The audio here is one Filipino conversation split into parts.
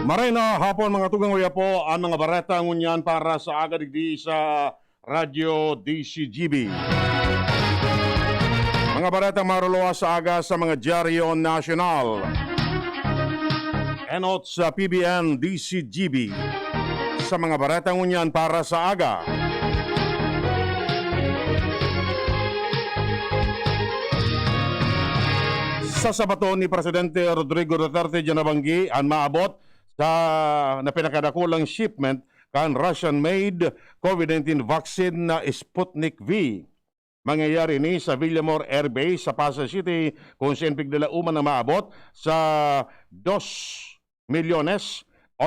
Maray na hapon mga tugang uya po ang mga bareta ngunyan para sa aga digdi sa Radyo DCGB. Mga bareta maruluwa sa aga sa mga dyaryo nasyonal. Enot sa PBN DCGB sa mga bareta ngunyan para sa aga. Sa Sabato ni Presidente Rodrigo Duterte dyan nabanggi ang maabot sa na pinakadakulang shipment kan Russian-made COVID-19 vaccine na Sputnik V. Mangyayari ni sa Villamor Air Base sa Pasay City kung saan pigdala uman na maabot sa 2.805.000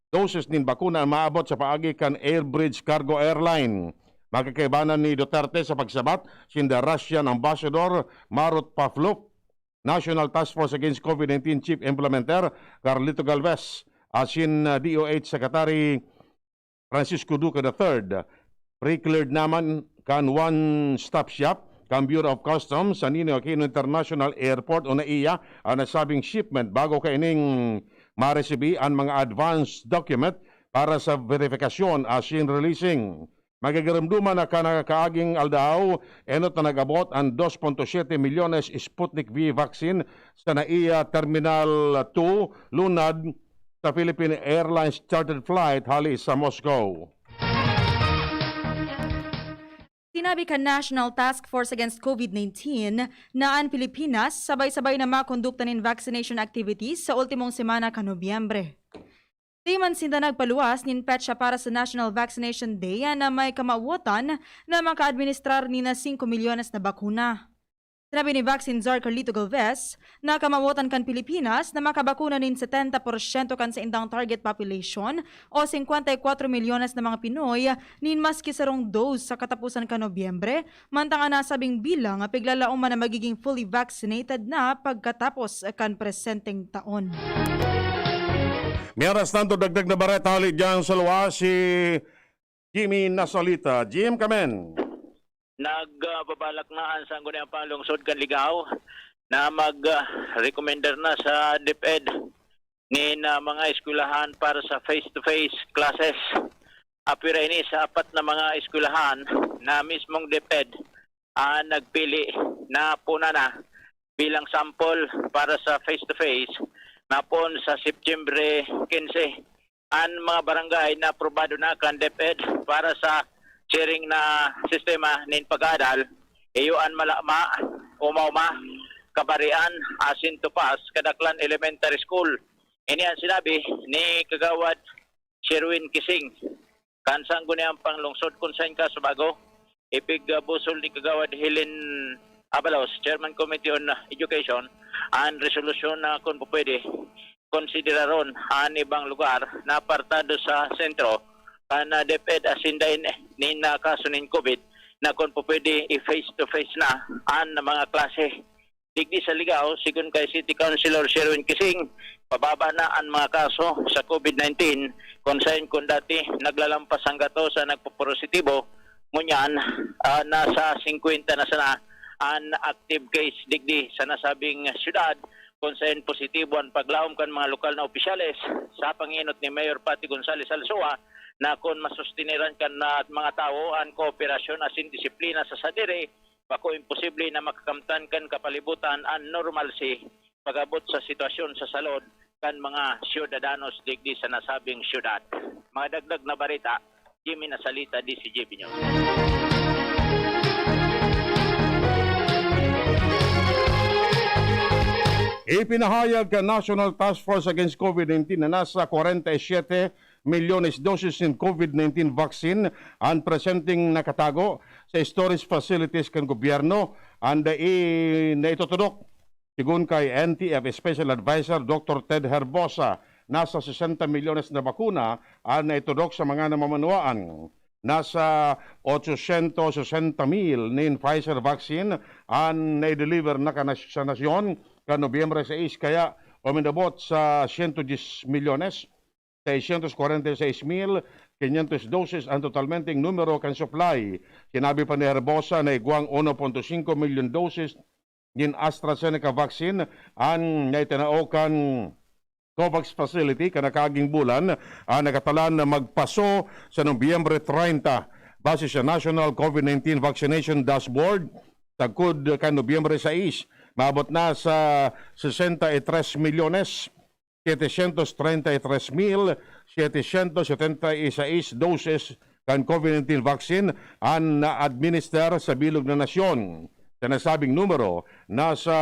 doses nin bakuna ang maabot sa paagi kan Airbridge Cargo Airline. Magkakaibanan ni Duterte sa pagsabat sinda Russian Ambassador Marut Pavlov, National Task Force Against COVID-19 Chief Implementer Carlito Galvez, asin DOH Secretary Francisco Duque III. Pre-cleared naman kan one-stop shop kan Bureau of Customs sa Ninoy Aquino International Airport o NAIA ang nasabing shipment bago kaining maresibi ang mga advance document para sa verifikasyon asin releasing. Magagaramduman na kanakaaging aldaw, enot na nag-abot ang 2.7 milyones Sputnik V vaccine sa NAIA Terminal 2, lunad sa Philippine Airlines chartered flight hali sa Moscow. Sinabi ka National Task Force Against COVID-19 na ang Pilipinas sabay-sabay na makondukta ng vaccination activities sa ultimong semana ka Nobyembre. Di man sinda nagpaluwas nin petsa para sa National Vaccination Day na may kamawatan na maka-administrar ni na 5 milyones na bakuna. Sinabi ni Vaccine Czar Carlito Galvez na kamawatan kan Pilipinas na makabakuna nin 70% kan sa indang target population o 54 milyones na mga Pinoy nin maski sarong dose sa katapusan ka Nobyembre, mantang nasabing bilang piglalaong man na magiging fully vaccinated na pagkatapos kan presenteng taon. Miyaras tanto dagdag na bareta hali dyan sa luwa si Jimmy Nasolita. Jim, kamen. Nagbabalak na ang sangguniang panglungsod kan Ligaw na mag-recommender na sa DepEd ni na mga eskwelahan para sa face-to-face classes. Apira ini sa apat na mga eskwelahan na mismong DepEd nagpili na puna na bilang sample para sa face-to-face na pon sa September 15. Ang mga barangay na aprobado na kan DepEd para sa sharing na sistema nin pag-aadal, iyuan malama, umauma, kabarian, asin tupas, kadaklan elementary school. Ini ang sinabi ni Kagawad Sherwin Kising. Kansang guniang panglungsod kung saan ka subago, ipig busol ni Kagawad Helen Abalos, Chairman Committee on Education, ang resolusyon na kung pwede konsideraron ang ibang lugar na apartado sa sentro na DepEd asindain ni nakasunin COVID na kung pwede i-face-to-face na ang mga klase. Digdi sa Ligaw, sigun kay City Councilor Sherwin Kising, pababa na ang mga kaso sa COVID-19 kung saan kung dati naglalampas ang gato sa nagpo-positibo, ngunyan nasa 50 na sana an active case digdi sa nasabing syudad kung saan positibo ang paglaom kan mga lokal na opisyales sa panginot ni Mayor Pati Gonzales Alsoa na kung masustiniran kan na mga tao ang kooperasyon asin disiplina sa sadire, bako imposible na makakamtan kan kapalibutan ang normalcy pagabot sa sitwasyon sa salod kan mga syudadanos digdi sa nasabing syudad. Mga dagdag na barita, Jimmy Nasalita, DCGB News. Ipinahayag ka National Task Force Against COVID-19 na nasa 47 milyones doses ng COVID-19 vaccine ang presenting nakatago sa storage facilities kan gobyerno and na itutudok sigun kay NTF Special Advisor Dr. Ted Herbosa. Nasa 60 milyones na bakuna ang naitudok sa mga namamanuaan. Nasa 860,000 nin Pfizer vaccine ang na-deliver na sa nasyon ka Nobyembre 6 kaya umindabot sa 110 milyones 646,500 doses ang totalmenteng numero kan supply. Sinabi pa ni Herbosa na iguang 1.5 milyon doses ng AstraZeneca vaccine ang naitinao kan COVAX facility kanakaging bulan nakatalan na magpaso sa Nobyembre 30 base sa National COVID-19 Vaccination Dashboard tagkod kan Nobyembre 6 maabot na sa 63 milyones 733,776 doses kan COVID-19 vaccine ang na-administer sa bilog na nasyon. Sa nasabing numero, nasa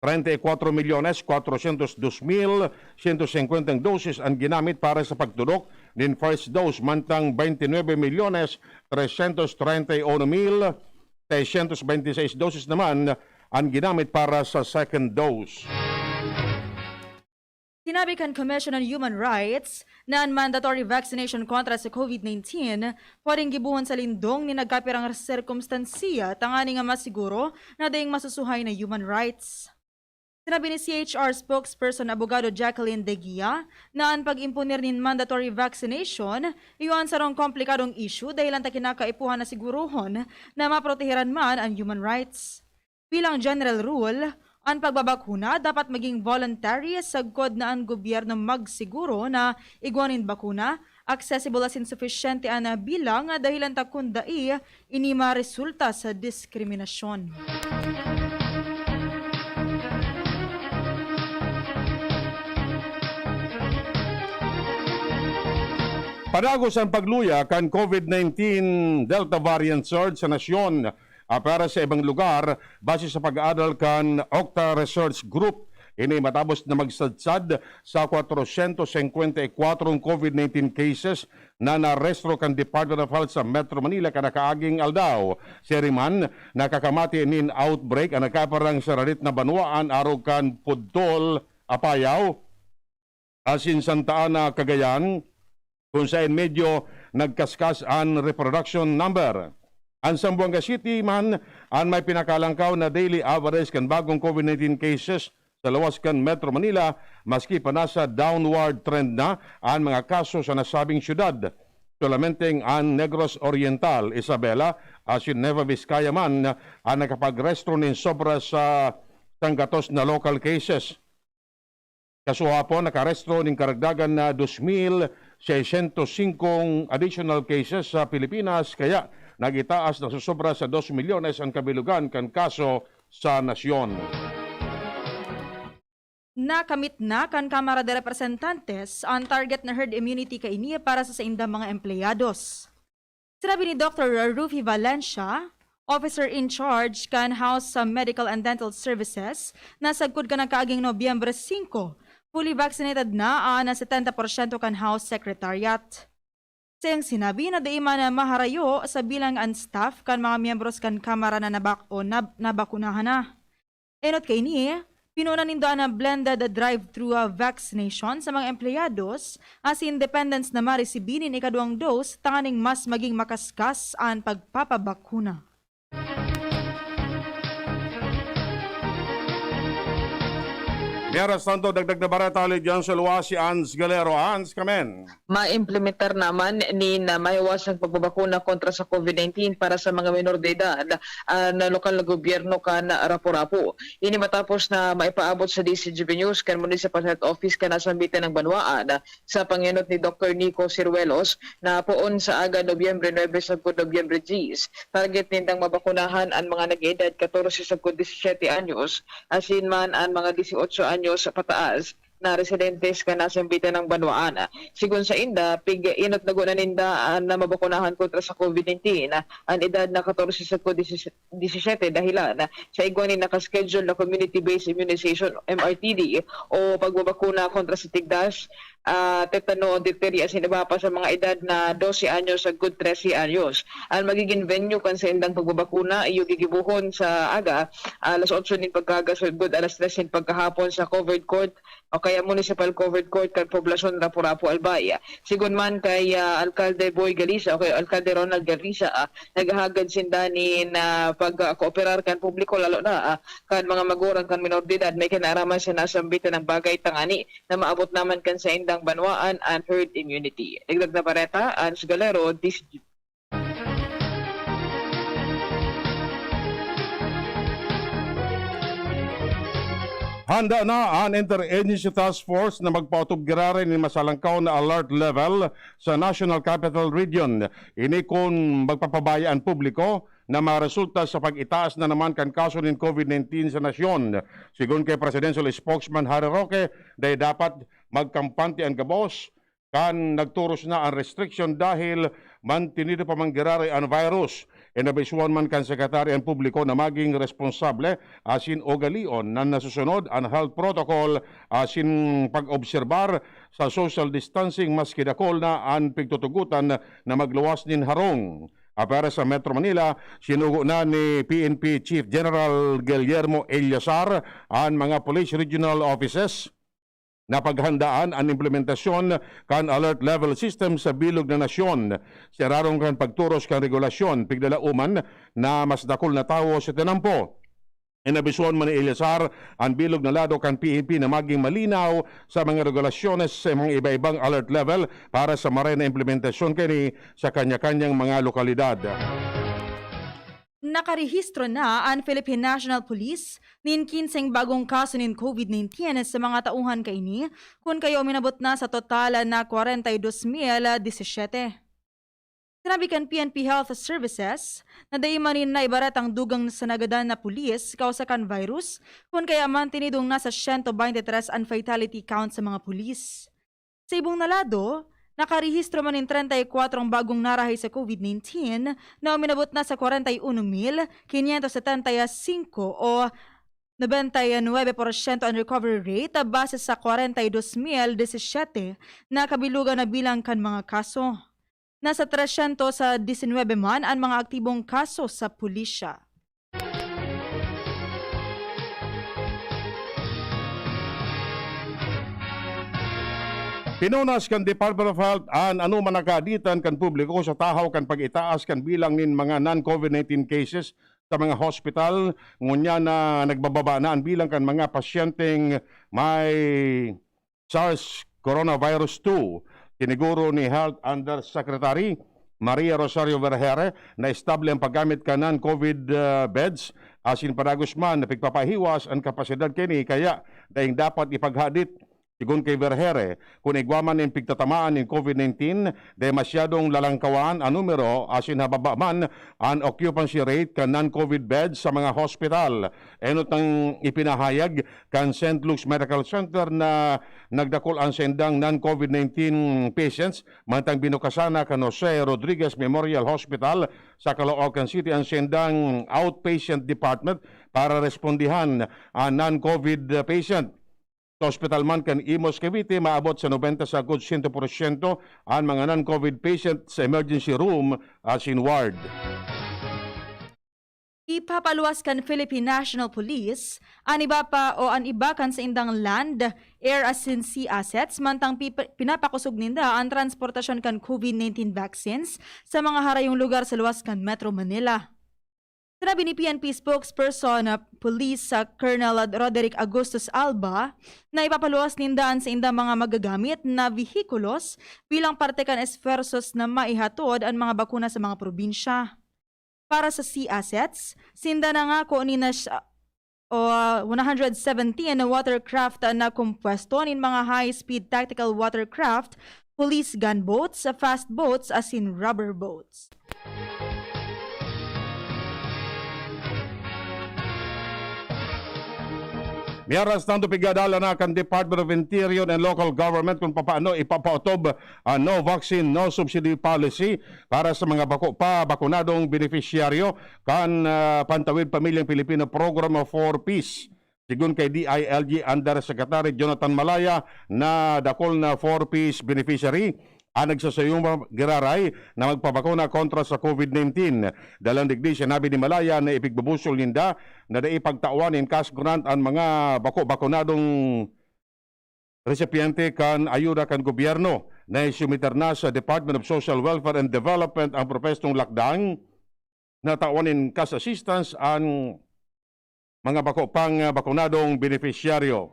34,402,150 doses ang ginamit para sa pagtudok ng first dose, mantang 29,331,626 doses naman ang ginamit para sa second dose. Sinabi kan Commission on Human Rights na ang mandatory vaccination kontra sa COVID-19 pwedeng gibuhon sa lindong ni nagkapirang sirkumstansiya tangani nga masiguro na dayang masusuhay na human rights. Sinabi ni CHR spokesperson Abogado Jacqueline De Guia na ang pag-impunir nin mandatory vaccination iyon sa rong komplikadong issue dahil ang takinakaipuhan na siguruhon na maprotehiran man ang human rights. Bilang general rule, ang pagbabakuna dapat maging voluntary sagkod na ang gobyerno magsiguro na igwanin bakuna, accessible as insufficiente ana bilang dahilan takundai ini resulta sa diskriminasyon. Padagos ang pagluya kan COVID-19 Delta variant surge sa nasyon para sa ibang lugar base sa pag-aaral kan Octa Research Group. Ini matapos na magsadsad sa 454 COVID-19 cases na narestro kan Department of Health sa Metro Manila kanakaaging aldaw. Seriman, nakakamati nin outbreak ang nakaparang sa ralit na banwaan araw kan Pudtol, Apayaw, asin Santa Ana, Cagayan, kung saan medyo nagkaskas ang reproduction number. Ang Zamboanga City man ang may pinakalangkaw na daily average kan bagong COVID-19 cases sa lawas kan Metro Manila maski pa nasa downward trend na ang mga kaso sa nasabing syudad. Solamenteng ang Negros Oriental, Isabela, asin Nueva Vizcaya man ang nakapag-restro nin sobra sa tanggatos na local cases. Kasuhapon nakarestro ning karagdagan na 2,605 additional cases sa Pilipinas kaya nagitaas na susobra sa 2 milyones ang kabilugan kan kaso sa nasyon. Nakamit na kan Kamara de Representantes ang target na herd immunity kaini para sa indang mga empleyados. Sinabi ni Dr. Rufy Valencia, officer in charge kan House sa Medical and Dental Services, na sagkod ka nagkaaging Nobyembre 5, fully vaccinated na ang 70% kan House Secretariat. Sayang sinabi na daima na maharayo sa bilang ang staff kan mga miyembros kan Kamara na nabakunahan na. Enot kay ni, pinuna nindo na blended drive-thru vaccination sa mga empleyados as independence na maresibinin ikaduang dose tanganing mas maging makaskas ang pagpapabakuna. Miyara Santo, dagdag na baratali dyan sa luwas si Ans Galero. Ans, kamen. Ma-implementar naman ni na maiwasang pagbabakuna kontra sa COVID-19 para sa mga minor de edad na lokal na gobyerno kan Rapu-Rapu. Ini matapos na maipaabot sa DCGB News kan Municipal Health Office kan nasambitan ng Banwaan sa panginot ni Dr. Nico Ciruelos na poon sa aga Nobyembre 9 sa Nobyembre 10. Target nindang mabakunahan ang mga nag-edad 14 sa 17 anyos asin man ang mga 18 anyos sa pataas na residentes ka nasambitan ng Banwaan. Sigun sa inda, inot na gunaninda na mabakunahan kontra sa COVID-19 ang edad na 14 sa 17 dahilan sa igwanin nakaschedule na community-based immunization MRTD o pagbabakuna kontra sa tigdas, tetano, diphtheria, sinaba pa sa mga edad na 12 anyos sa good 13 anyos. Ang magiging venue kan sa indang pagbabakuna iyo gigibuhon sa aga alas 8 nin pagkaga sa good alas 3 nin pagkahapon sa covered court o kaya municipal covered court kan poblasyon Rapu-Rapu Albaya. Sigun man kay Alcalde Boy Galisa o kay Alcalde Ronald Galisa naghahagad sinda ni na pag-kooperar kan publiko lalo na kan mga magulang kan minor de edad may kinaraman sa nasambitan ng bagay tangani na maabot naman kan sa indang Banwaan and herd immunity. Dagdag na bareta, Ans Galero, DCGB. Handa na ang Interagency Task Force na magpautog-girare ni masalangkaw na alert level sa National Capital Region. Ini kung magpapabayaan publiko na maresulta sa pag-itaas na naman kan kaso ng COVID-19 sa nasyon. Sigun kay Presidential Spokesman Harry Roque, dahil dapat magkampante ang gabos kan nagturos na ang restriction dahil mantinido pa manggirare ang virus. Inabisuan man kan sekretary ang publiko na maging responsable asin ogalion na nasusunod ang health protocol asin pag-obserbar sa social distancing maski dakol na ang pigtutugutan na magluwas nin harong. Para sa Metro Manila, sinugo na ni PNP Chief General Guillermo Eliazar ang mga police regional offices na paghandaan ang implementasyon kan alert level system sa bilog na nasyon. Sirarong kan pagturos kan regulasyon, pigdalauman na mas dakol na tawo sa tinampo. Inabisuan man ni Eliazar ang bilog na lado kan PNP na maging malinaw sa mga regulasyones sa mga iba-ibang alert level para sa maray na implementasyon kini sa kanya-kanyang mga lokalidad. Nakarehistro na ang Philippine National Police nin 15 bagong kaso ng COVID-19 sa mga tauhan kaini kung kayo minabot na sa total na 42,017. Sinabi kan PNP Health Services na daymanin na ibarat ang dugang sa nagadan na pulis kausa kan virus kung kaya man tinidong nasa 123 ang fatality count sa mga pulis. Sa ibong nalado, nakarehistro man ng 34 bagong narahay sa COVID-19 na uminabot na sa 41,575 o 99% ang recovery rate base sa 42,017 na kabilugan na bilang kan mga kaso. Nasa 319 man ang mga aktibong kaso sa pulisya. Pinunas kan Department of Health an ano man nakaditan kan publiko sa tahaw kan pag-itaas kan bilang nin mga non-COVID-19 cases sa mga hospital. Ngunya na nagbababa na ang bilang kan mga pasyenteng may SARS coronavirus 2. Kiniguro ni Health Undersecretary Maria Rosario Vergere na estable ang paggamit ka ng COVID beds asin padagos man na pigpapahiwas ang kapasidad kini kaya dahil dapat ipaghadit. Sigun kay Vergere, kung igwaman ng pigtatamaan ng COVID-19, dahil masyadong lalangkawan ang numero asin hababa man ang occupancy rate kan non-COVID beds sa mga hospital. Enot ang ipinahayag kan St. Luke's Medical Center na nagdakol ang sendang non-COVID-19 patients mantang binukasana kan Jose Rodriguez Memorial Hospital sa Caloocan City ang sendang outpatient department para respondihan ang non-COVID patient. Sa hospital man kan Imos Cavite, maabot sa 90 sa 100% ang mga non-COVID patient sa emergency room as in ward. Ipapaluwas kan Philippine National Police ang iba kan sa indang land, air asin sea assets mantang pinapakusog ninda ang transportasyon kan COVID-19 vaccines sa mga harayong lugar sa luwas kan Metro Manila. Sinabi ni PNP spokesperson na Police Colonel Roderick Agustus Alba na ipapaluwas nindaan sa indang mga magagamit na vehikulos bilang parte kan esforsos na maihatod ang mga bakuna sa mga probinsya. Para sa sea assets, sinda na nga ko ni 117 na watercraft na kumpwesto nin mga high-speed tactical watercraft, police gunboats, fast boats as in rubber boats. Miyaras nang pigadala na kan Department of Interior and Local Government kung paano ipapautob ang no vaccine, no subsidy policy para sa mga bakunadong beneficiaryo kan Pantawid Pamilyang Pilipino Program of 4 Peace. Sigun kay DILG Undersecretary Jonathan Malaya na dakol na 4 Peace beneficiary ang nagsasayong giraray na magpabakuna kontra sa COVID-19. Dalang digdi, sinabi ni Malaya na ipigbubusol ninda na naipagtawan in cash grant ang mga bakunadong recipiente kan ayuda kan gobyerno na isumiter na sa Department of Social Welfare and Development ang propestong lakdang na tawanin cash assistance ang mga bakunadong beneficiaryo.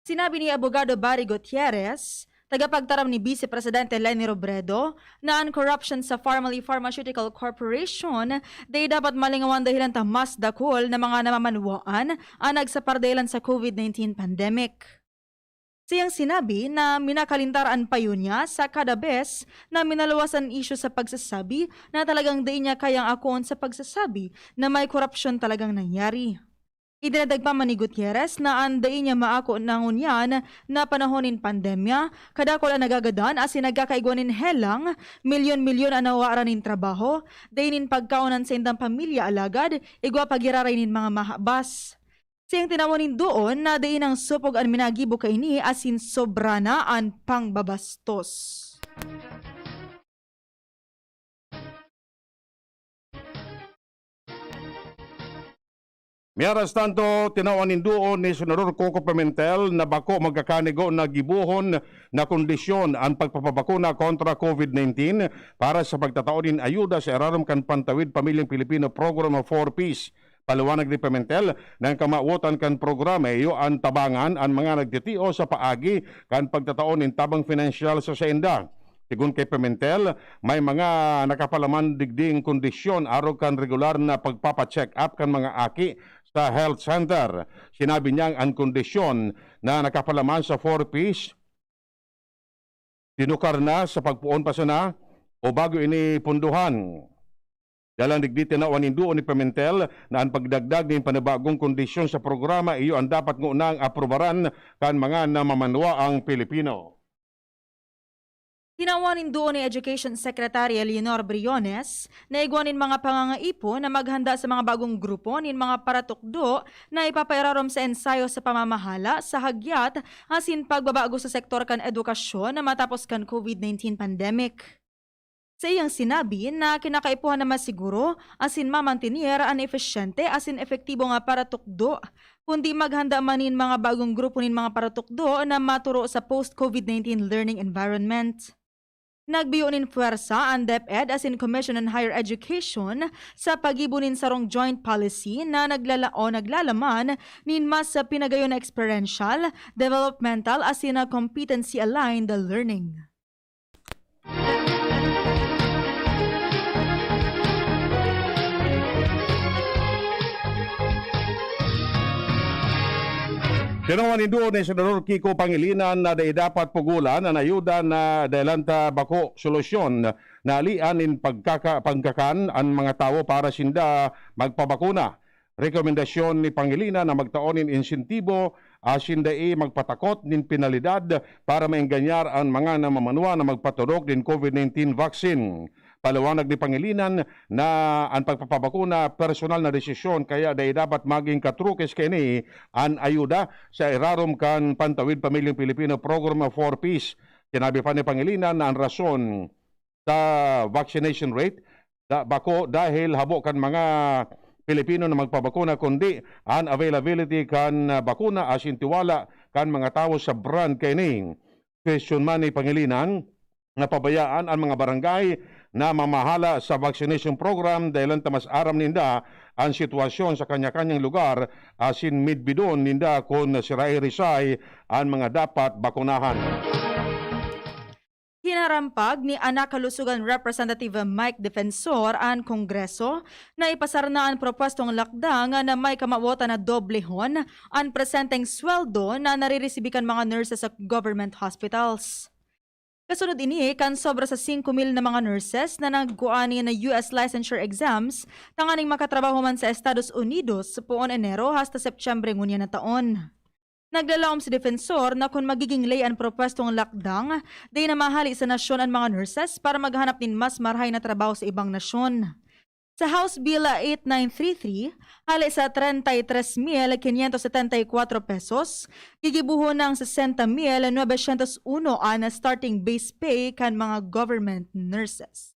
Sinabi ni Abogado Barry Gutierrez Tagapagtaram ni Vice Presidente Leni Robredo na ang corruption sa Pharmally Pharmaceutical Corporation day dapat malingawan dahilan ta mas dakol na mga namamanwaan anag sa pardelan sa COVID-19 pandemic. Siyang sinabi na minakalintaraan pa yun niya sa kada bes na minaluwasan isyu sa pagsasabi na talagang di niya kayang akuon sa pagsasabi na may korupsyon talagang nangyari. Idinagdag pa man ni Gutierrez na anday niya maako nangunyan na panahonin pandemya, kadakol ang nagagadan as nagkakaigwanin helang, milyon-milyon ang nawaaran nin trabaho, daynin pagkaunan sa indang pamilya alagad, igwa pagiraray nin mga mahabas. Siyang tinawanin doon na dayin ang supog ang minagibo kaini asin sobra na ang pangbabastos. Miaras tanto, tinawanin doon ni Senador Coco Pimentel na bako magkakanigo na gibuhon na kondisyon ang pagpapabakuna kontra COVID-19 para sa pagtataonin ayuda sa Irarom kan Pantawid Pamilyang Pilipino Program of 4Ps. Paliwanag ni Pimentel na kamauotan kan programa iyo ang tabangan ang mga nagtitio sa paagi kan pagtataonin tabang financial sa senda. Sigun kay Pimentel, may mga nakapalaman digding kondisyon araw kan regular na pagpapacheck up kan mga aki sa health center. Sinabi niyang ang kondisyon na nakapalaman sa 4Ps, tinukar na sa pagpuon pa sana o bago ini punduhan. Dalang digdi tinawanin doon ni Pimentel na ang pagdagdag ng panibagong kondisyon sa programa iyo ang dapat ngunang aprobaran kan mga namamanwa ang Pilipino. Tinawanin doon ni Education Secretary Leonor Briones na igwanin mga pangangaipo na maghanda sa mga bagong grupo nin mga paratukdo na ipapairarom sa ensayo sa pamamahala sa hagyat asin pagbabago sa sektor kan edukasyon na matapos kan COVID-19 pandemic. Sa iyang sinabi na kinakaipuhan na masiguro asin mamantinir ang epesyente asin efektibo nga paratukdo kundi maghanda manin mga bagong grupo nin mga paratukdo na maturo sa post-COVID-19 learning environment. Nagbiyo nin puwersa ang DepEd as in Commission on Higher Education sa pagibunin sarong joint policy na naglalaman nin mas sa pinagayon na experiential, developmental as in a competency-aligned learning. Tinawanin doon ni Senador Kiko Pangilinan na dapat pugulan ang ayuda na dailanta bako solusyon na alian in pagkakan ang mga tao para sinda magpabakuna. Rekomendasyon ni Pangilinan na magtaon in insentibo sinda magpatakot nin penalidad para maenganyar ang mga namamanwa na magpaturok din COVID-19 vaccine. Paliwanag ni Pangilinan na ang pagpapabakuna personal na desisyon kaya dapat maging katrukes kini ang ayuda sa Irarom kan Pantawid Pamilyang Pilipino Program of 4Ps. Sinabi pa ni Pangilinan na ang rason sa vaccination rate bako dahil habo kan mga Pilipino na magpabakuna kundi ang availability kan bakuna asin tiwala kan mga tao sa brand kini. Question man ni Pangilinan na pabayaan ang mga barangay na mamahala sa vaccination program dahil mas aram ninda ang sitwasyon sa kanya-kanyang lugar asin midbidon ninda kung siray-risay ang mga dapat bakunahan. Hinarampag ni Anak Kalusugan Representative Mike Defensor ang Kongreso na ipasarna ang propostong lakdang na may kamawota na doblehon ang presenteng sweldo na nariresibikan mga nurses sa government hospitals. Kasunod ini, kan sobra sa 5,000 na mga nurses na nagkuani na US licensure exams tanganing makatrabaho man sa Estados Unidos sa puon Enero hasta Septyembre ngunya na taon. Naglalaom si Defensor na kung magiging lay ang propostong lakdang, day na mahali sa nasyon ang mga nurses para maghanap din mas marhay na trabaho sa ibang nasyon. Sa House Bill 8933, hali sa 33,574 pesos, gigibuhon ng 60,901 ang starting base pay kan mga government nurses.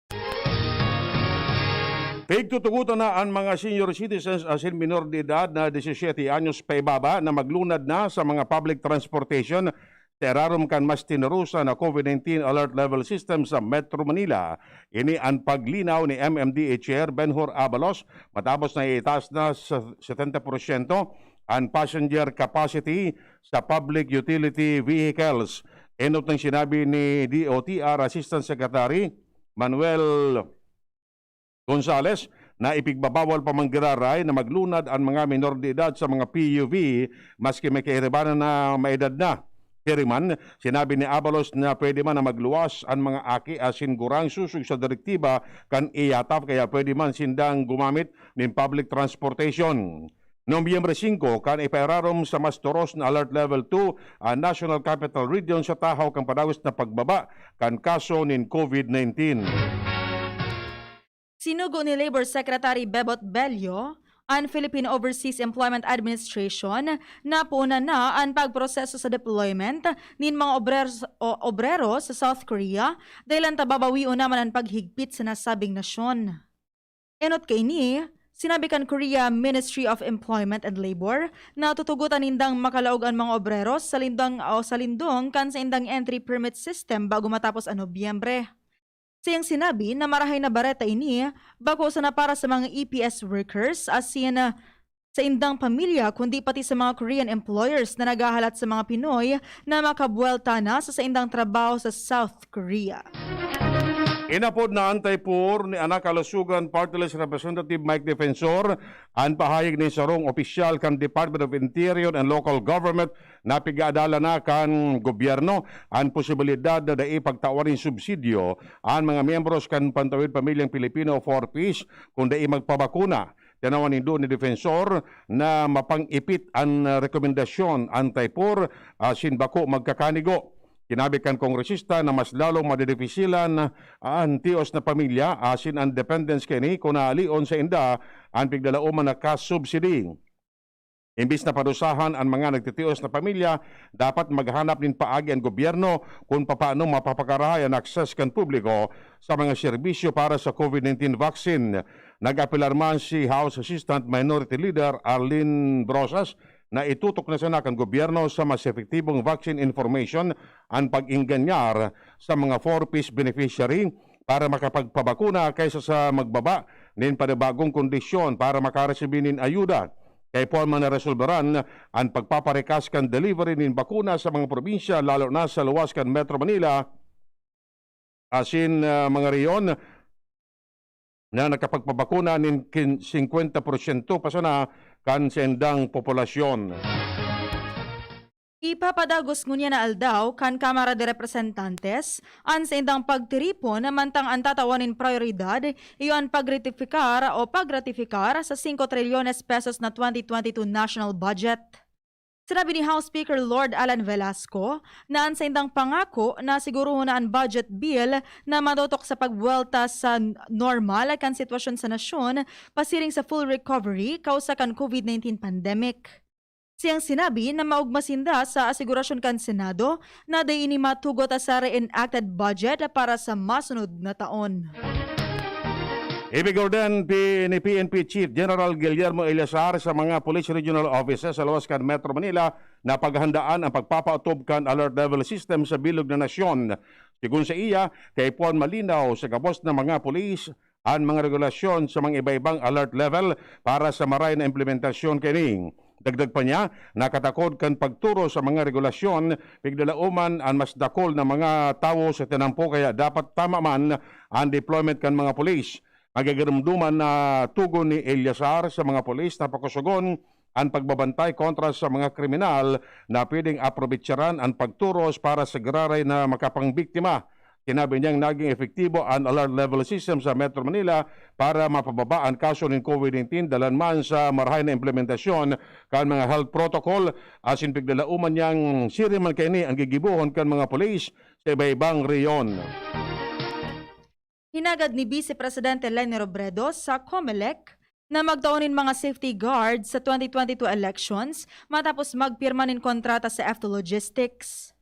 Pigtutugutan na ang mga senior citizens asin minor de edad na 17 anyos pa ibaba na maglunad na sa mga public transportation sa Irarom kan mas tinurusa na COVID-19 alert level system sa Metro Manila. Ini ang paglinaw ni MMDA Chair Benhur Abalos matapos na itaas na sa 70% ang passenger capacity sa public utility vehicles. Enot ng sinabi ni DOTR Assistant Secretary Manuel Gonzales na ipigbabawal pa manggiraray na maglunad ang mga minor de edad sa mga PUV maski may kairibanan na maedad na. Kiriman, sinabi ni Abalos na pwede man na magluwas ang mga aki asin gurang susug sa direktiba kan iyatap kaya pwede man sindang gumamit ng public transportation. Noong Miyembre 5, kan ipairarom sa mas toros na Alert Level 2 ang National Capital Region sa tahaw kang padagos na pagbaba kan kaso nin COVID-19. Sinugo ni Labor Secretary Bebot Bello ang Philippine Overseas Employment Administration na puna na ang pagproseso sa deployment nin mga obrero sa South Korea dahil ang tababawion naman ang paghigpit sa nasabing nasyon. Enot kay ni, sinabi kan Korea Ministry of Employment and Labor na tutugutan indang makalaog ang mga obrero sa lindong kan sa indang entry permit system bago matapos ang Nobyembre. Siyang sinabi na marahay na bareta ini bago sa na para sa mga EPS workers asin sa indang pamilya kundi pati sa mga Korean employers na naghahalat sa mga Pinoy na makabuelta na sa indang trabaho sa South Korea. Inapod na antay-por ni anak kalusugan Party List Representative Mike Defensor ang pahayag ni sarong opisyal kan Department of Interior and Local Government na pigadala na kan gobyerno ang posibilidad na daipagtawarin subsidyo ang mga miyembros kan Pantawid Pamilyang Pilipino for Peace kung dai magpabakuna. Tanawan nindo ni Defensor na mapangipit ang rekomendasyon antay-por sin bako magkakanigo. Kinabi kan kongresista na mas lalong madidipisilan ang tios na pamilya asin ang dependence kini kung naalion sa inda ang pigdalauman na cash-subsidy. Imbis na parusahan ang mga nagtitios na pamilya, dapat maghanap din paagi ang gobyerno kung paano mapapakarahay ang akses kan publiko sa mga serbisyo para sa COVID-19 vaccine. Nag-apilar man si House Assistant Minority Leader Arlene Brosas na itutok na sana kan gobyerno sa mas epektibong vaccine information ang pag-inganyar sa mga 4-piece beneficiary para makapagpabakuna kaysa sa magbaba nin panibagong kondisyon para makaresibinin ayuda. Kaya po man naresolveran ang pagpaparekas kan delivery nin bakuna sa mga probinsya lalo na sa luwas kan Metro Manila asin mga riyon na nakapagpabakuna nin 50% pa sana kan sendang populasyon. Ipapadagos ngunya na aldaw kan Kamara de Representantes ang sendang pagtiripon na mantang ang tatawanin prioridad iyon pagratifikar sa 5 trilyones pesos na 2022 national budget. Sinabi ni House Speaker Lord Alan Velasco na ang sendang pangako na siguruhon na ang budget bill na matutok sa pagbuelta sa normal kan sitwasyon sa nasyon pasiring sa full recovery kausa kan COVID-19 pandemic. Siyang sinabi na maugmasinda sa asigurasyon kan Senado na day ini matugot sa reenacted budget para sa masunod na taon. Ibigordan ni PNP Chief General Guillermo Eleazar sa mga Police Regional Offices sa luwas kan Metro Manila na paghandaan ang pagpapautob kan alert level system sa bilog na nasyon. Sigun sa iya, kay puan malinaw sa kabos ng mga pulis ang mga regulasyon sa mga iba-ibang alert level para sa maray na implementasyon kining. Dagdag pa niya, nakatakod kan pagturo sa mga regulasyon, pigdalauman ang mas dakol na mga tawo sa tinampo kaya dapat tama man ang deployment kan mga pulis. Magagarumduman na tugon ni Eleazar sa mga pulis na pakusugon ang pagbabantay kontra sa mga kriminal na pwedeng aprobitsaran ang pagturos para sa graray na makapangbiktima. Kinabi niyang naging efektibo ang alert level system sa Metro Manila para mapababa ang kaso ng COVID-19 dalan man sa marahay na implementasyon kan mga health protocol asin pigdalauman niyang siriman kini ang gigibuhon kan mga pulis sa iba-ibang reyon. Hinagad ni Vice Presidente Leni Robredo sa COMELEC na magtaunin mga safety guards sa 2022 elections matapos magpirma nin kontrata sa F2 Logistics.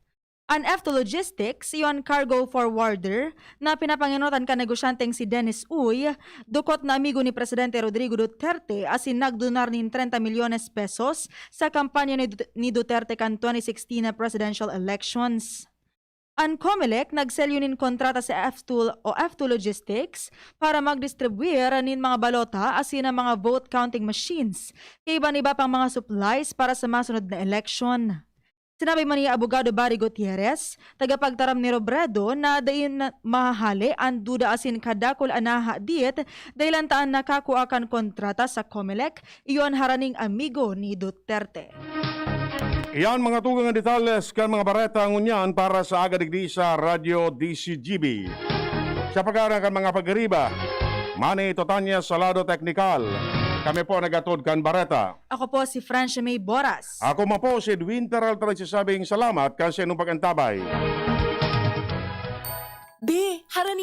Ang F2 Logistics, iyon cargo forwarder na pinapanginutan ka negosyanteng si Dennis Uy, dukot na amigo ni Presidente Rodrigo Duterte asin nagdonar nin 30 milyones pesos sa kampanya ni Duterte kan 2016 na presidential elections. Ang COMELEC nagselyo nin kontrata sa F2 Logistics para magdistribuir nin mga balota asin ang mga vote counting machines kay iba pang mga supplies para sa masunod na election. Sinabi man ni Abogado Barry Gutierrez, tagapagtaram ni Robredo na dayon na mahahali ang duda asin kadakol anaha diet dahil taan nakakuakan kontrata sa Comelec, iyon haraning amigo ni Duterte. Iyan mga tugang nga detalles kan mga bareta ngunyan para sa agadigdi sa Radio DCGB. Sa pagkara kan mga pagriba, Manny Totanya Salado Technical. Kami po nagatod kan bareta. Ako po si Francia May Boras. Ako man po si Winter Altran sasabing salamat kasi nung pagantabay. Be, harani